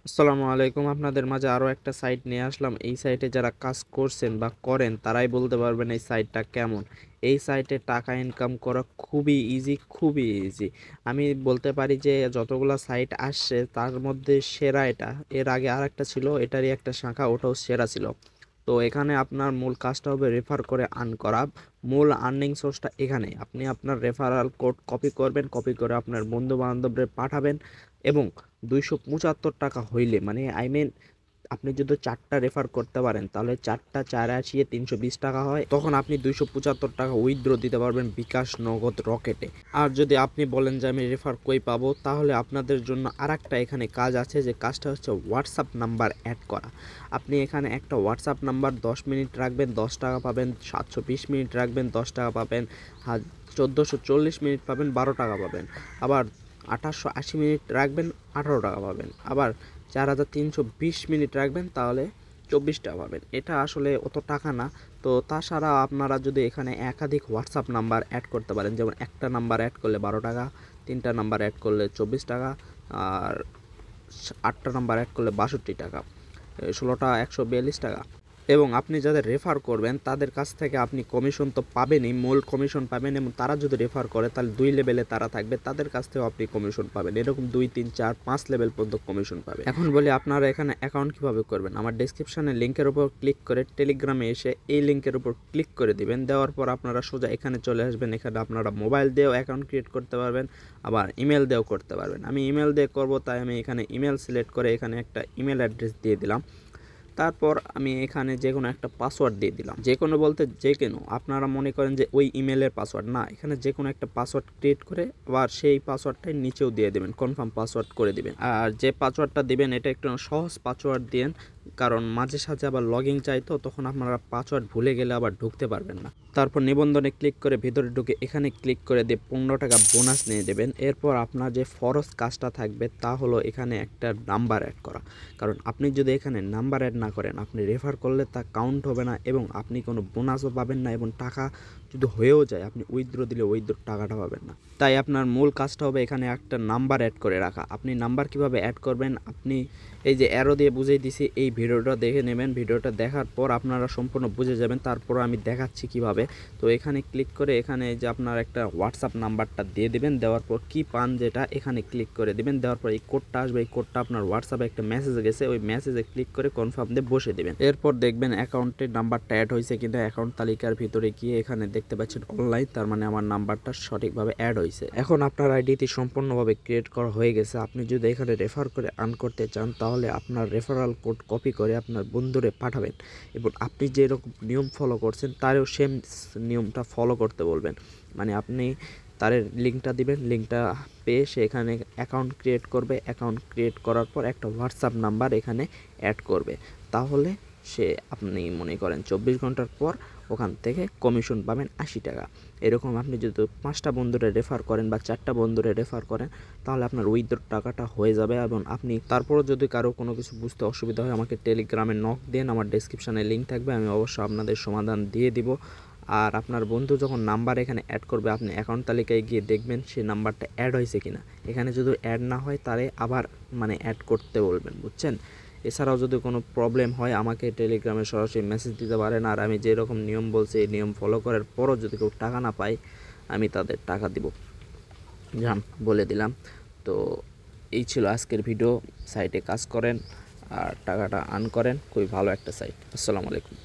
আসসালামু আলাইকুম। আপনাদের মাঝে আরও একটা সাইট নিয়ে আসলাম। এই সাইটে যারা কাজ করছেন বা করেন তারাই বলতে পারবেন এই সাইটটা কেমন। এই সাইটে টাকা ইনকাম করা খুবই ইজি, খুবই ইজি। আমি বলতে পারি যে যতগুলা সাইট আসছে তার মধ্যে সেরা এটা। এর আগে আরেকটা ছিল, এটারই একটা শাখা, ওটাও সেরা ছিল। তো এখানে আপনার মূল কাজটা হবে রেফার করে আর্ন করা। মূল আর্নিং সোর্সটা এখানে। আপনি আপনার রেফারাল কোড কপি করবেন, কপি করে আপনার বন্ধু বান্ধবদের পাঠাবেন এবং 275 টাকা হইলে, মানে আপনি যদি 4টা রেফার করতে পারেন তাহলে 4টা 4 আসিয়ে 320 টাকা হয়। তখন আপনি 275 টাকা উইথড্র দিতে পারবেন বিকাশ, নগদ, রকেটে। আর যদি আপনি বলেন যে আমি রেফার কই পাবো, তাহলে আপনাদের জন্য আরেকটা এখানে কাজ আছে, যে কাজটা হচ্ছে হোয়াটসঅ্যাপ নাম্বার অ্যাড করা। আপনি এখানে একটা হোয়াটসঅ্যাপ নাম্বার 10 মিনিট রাখবেন, 10 টাকা পাবেন। 720 মিনিট রাখবেন, 10 টাকা পাবেন। 1440 মিনিট পাবেন, 12 টাকা পাবেন। আবার 1880 মিনিট রাখবেন, 18 টাকা পাবেন। আবার 4320 মিনিট রাখবেন, তাহলে 24 টাকা পাবেন। এটা আসলে অত টাকা না। তো তাছাড়া আপনারা যদি এখানে একাধিক হোয়াটসঅ্যাপ নাম্বার অ্যাড করতে পারেন, যেমন একটা নাম্বার অ্যাড করলে 12 টাকা, 3টা নাম্বার অ্যাড করলে 24 টাকা, আর 8টা নাম্বার অ্যাড করলে 62 টাকা, 16টা 142 টাকা। এবং আপনি যাদের রেফার করবেন তাদের কাছ থেকে আপনি কমিশন তো পাবেনই, মূল কমিশন পাবেন, এবং তারা যদি রেফার করে তাহলে 2 লেভেলে তারা থাকবে, তাদের কাছ থেকেও আপনি কমিশন পাবেন। এরকম 2 3 4 5 লেভেল পর্যন্ত কমিশন পাবেন। এখন বলি আপনারা এখানে অ্যাকাউন্ট কীভাবে করবেন। আমার ডেসক্রিপশনে লিঙ্কের উপর ক্লিক করে টেলিগ্রামে এসে এই লিঙ্কের উপর ক্লিক করে দিবেন। দেওয়ার পর আপনারা সোজা এখানে চলে আসবেন। এখানে আপনারা মোবাইল দিয়েও অ্যাকাউন্ট ক্রিয়েট করতে পারবেন, আবার ইমেল দিয়েও করতে পারবেন। আমি ইমেল দিয়ে করবো, তাই আমি এখানে ইমেল সিলেক্ট করে এখানে একটা ইমেল অ্যাড্রেস দিয়ে দিলাম। তারপর আমি এখানে যে কোনো একটা পাসওয়ার্ড দিয়ে দিলাম। যে কোনো বলতে যে কোনো, আপনারা মনে করেন যে ওই ইমেলের পাসওয়ার্ড না, এখানে যে কোনো একটা পাসওয়ার্ড ক্রিয়েট করে আবার সেই পাসওয়ার্ডটাই নিচেও দিয়ে দেবেন, কনফার্ম পাসওয়ার্ড করে দিবেন। আর যে পাসওয়ার্ডটা দিবেন এটা একটু সহজ পাসওয়ার্ড দিন, কারণ মাঝে সাঝে আবার লগইন চাই, তো তখন আপনারা পাসওয়ার্ড ভুলে গেলে আবার ঢুকতে পারবেন না। তারপর নিবন্ধনে ক্লিক করে ভিতরে ঢুকে এখানে ক্লিক করে দিয়ে 15 টাকা বোনাস নিয়ে দেবেন। এরপর আপনার যে ফরজ কাজটা থাকবে তা হলো এখানে একটা নাম্বার অ্যাড করা। কারণ আপনি যদি এখানে নাম্বার অ্যাড না করেন, আপনি রেফার করলে তা কাউন্ট হবে না এবং আপনি কোনো বোনাসও পাবেন না, এবং টাকা যদি হয়েও যায় আপনি উইথড্র দিলে উইথড্র টাকাটা পাবেন না। তাই আপনার মূল কাজটা হবে এখানে একটা নাম্বার অ্যাড করে রাখা। আপনি নাম্বার কিভাবে অ্যাড করবেন, আপনি এই যে অ্যারো দিয়ে বুঝিয়ে দিছি, এই ভিডিওটা দেখে নেবেন। ভিডিওটা দেখার পর আপনারা সম্পূর্ণ বুঝে যাবেন, তারপর আমি দেখাচ্ছি কিভাবে। তো এখানে ক্লিক করে এখানে যে আপনার একটা হোয়াটসঅ্যাপ নাম্বারটা দিয়ে দিবেন। দেওয়ার পর কি পান যেটা এখানে ক্লিক করে দিবেন। দেওয়ার পর এই কোডটা আসবে, এই কোডটা আপনার হোয়াটসঅ্যাপে একটা মেসেজ গেছে, ওই মেসেজে ক্লিক করে কনফার্ম দিয়ে বসে দেবেন। এরপর দেখবেন অ্যাকাউন্টের নাম্বারটা অ্যাড হয়েছে কিনা। অ্যাকাউন্ট তালিকার ভিতরে গিয়ে এখানে দেখতে পাচ্ছেন অনলাইন, তার মানে আমার নাম্বারটা সঠিকভাবে অ্যাড হয়েছে। এখন আপনার আইডিটি সম্পূর্ণভাবে ক্রিয়েট করা হয়ে গেছে। আপনি যদি এখানে রেফার করে আর্ন করতে চান তাহলে আপনার রেফারাল কোড কপি করে আপনার বন্ধুরে পাঠাবেন, এবং আপনি যেরকম নিয়ম ফলো করছেন তারও সেম নিয়মটা ফলো করতে বলবেন। মানে আপনি তার লিঙ্কটা দিবেন, লিঙ্কটা পেয়ে সে এখানে অ্যাকাউন্ট ক্রিয়েট করবে। অ্যাকাউন্ট ক্রিয়েট করার পর একটা হোয়াটসঅ্যাপ নাম্বার এখানে অ্যাড করবে, তাহলে সে আপনি মনে করেন 24 ঘন্টার পর ওখান থেকে কমিশন পাবেন 80 টাকা। এরকম আপনি যদি 5টা বন্ধুরে রেফার করেন বা 4টা বন্ধুরে রেফার করেন তাহলে আপনার উইথড্র টাকাটা হয়ে যাবে। এবং আপনি তারপরও যদি কারো কোনো কিছু বুঝতে অসুবিধা হয় আমাকে টেলিগ্রামে নক দেন, আমার ডেসক্রিপশানে লিঙ্ক থাকবে, আমি অবশ্যই আপনাদের সমাধান দিয়ে দিব। আর আপনার বন্ধু যখন নাম্বার এখানে অ্যাড করবে আপনি অ্যাকাউন্ট তালিকায় গিয়ে দেখবেন সেই নাম্বারটা অ্যাড হয়েছে কিনা। এখানে যদি অ্যাড না হয় তাহলে আবার অ্যাড করতে বলবেন, বুঝছেন। এছাড়াও যদি কোনো প্রবলেম হয় আমাকে টেলিগ্রামে সরাসরি মেসেজ দিতে পারেন। আর আমি যেরকম নিয়ম বলছি এই নিয়ম ফলো করার পরও যদি কেউ টাকা না পায় আমি তাদের টাকা দিব, জান বলে দিলাম। তো এই ছিল আজকের ভিডিও। সাইটে কাজ করেন আর টাকাটা আর্ন করেন, খুবই ভালো একটা সাইট। আসসালামু আলাইকুম।